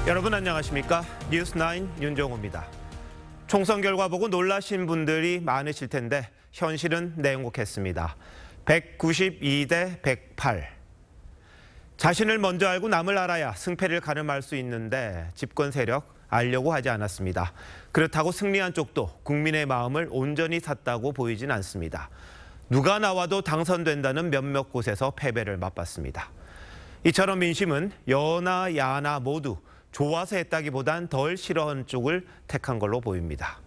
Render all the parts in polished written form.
여러분 안녕하십니까? 뉴스9 윤정호입니다. 총선 결과 보고 놀라신 분들이 많으실 텐데 현실은 냉혹했습니다. 192대 108. 자신을 먼저 알고 남을 알아야 승패를 가늠할 수 있는데 집권 세력 알려고 하지 않았습니다. 그렇다고 승리한 쪽도 국민의 마음을 온전히 샀다고 보이진 않습니다. 누가 나와도 당선된다는 몇몇 곳에서 패배를 맛봤습니다. 이처럼 민심은 여나 야나 모두 좋아서 했다기보단 덜 싫어한 쪽을 택한 걸로 보입니다.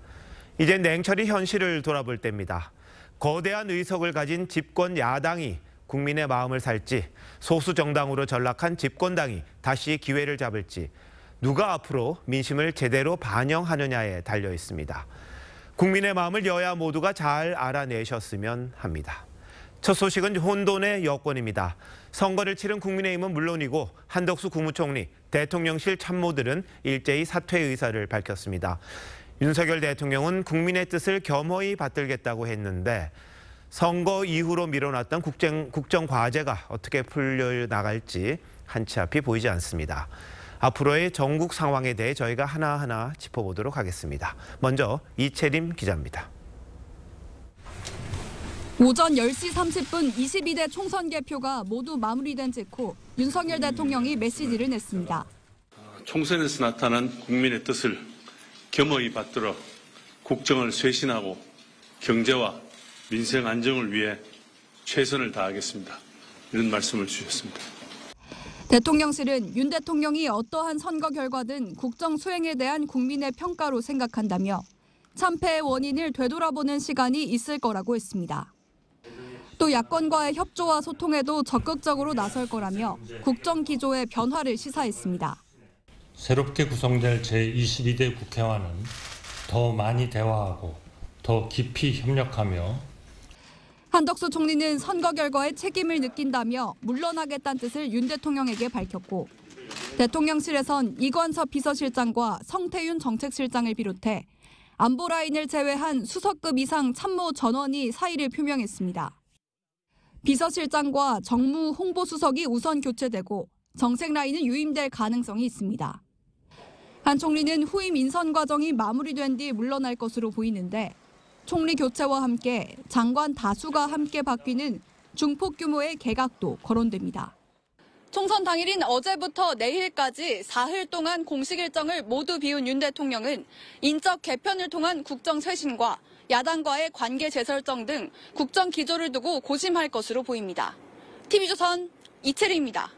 이제 냉철히 현실을 돌아볼 때입니다. 거대한 의석을 가진 집권 야당이 국민의 마음을 살지, 소수 정당으로 전락한 집권당이 다시 기회를 잡을지, 누가 앞으로 민심을 제대로 반영하느냐에 달려 있습니다. 국민의 마음을 여야 모두가 잘 알아내셨으면 합니다. 첫 소식은 혼돈의 여권입니다. 선거를 치른 국민의힘은 물론이고 한덕수 국무총리, 대통령실 참모들은 일제히 사퇴 의사를 밝혔습니다. 윤석열 대통령은 국민의 뜻을 겸허히 받들겠다고 했는데 선거 이후로 밀어놨던 국정 과제가 어떻게 풀려나갈지 한치 앞이 보이지 않습니다. 앞으로의 전국 상황에 대해 저희가 하나하나 짚어보도록 하겠습니다. 먼저 이채림 기자입니다. 오전 10시 30분 22대 총선 개표가 모두 마무리된 직후 윤석열 대통령이 메시지를 냈습니다. 총선에서 나타난 국민의 뜻을 겸허히 받들어 국정을 쇄신하고 경제와 민생 안정을 위해 최선을 다하겠습니다. 이런 말씀을 주셨습니다. 대통령실은 윤 대통령이 어떠한 선거 결과든 국정 수행에 대한 국민의 평가로 생각한다며 참패의 원인을 되돌아보는 시간이 있을 거라고 했습니다. 또 야권과의 협조와 소통에도 적극적으로 나설 거라며 국정 기조의 변화를 시사했습니다. 새롭게 구성될 제22대 국회와는 더 많이 대화하고 더 깊이 협력하며 한덕수 총리는 선거 결과에 책임을 느낀다며 물러나겠다는 뜻을 윤 대통령에게 밝혔고 대통령실에선 이관섭 비서실장과 성태윤 정책실장을 비롯해 안보 라인을 제외한 수석급 이상 참모 전원이 사의를 표명했습니다. 비서실장과 정무 홍보수석이 우선 교체되고 정책 라인은 유임될 가능성이 있습니다. 한 총리는 후임 인선 과정이 마무리된 뒤 물러날 것으로 보이는데 총리 교체와 함께 장관 다수가 함께 바뀌는 중폭 규모의 개각도 거론됩니다. 총선 당일인 어제부터 내일까지 사흘 동안 공식 일정을 모두 비운 윤 대통령은 인적 개편을 통한 국정 쇄신과 야당과의 관계 재설정 등 국정 기조를 두고 고심할 것으로 보입니다. TV조선 이채리입니다.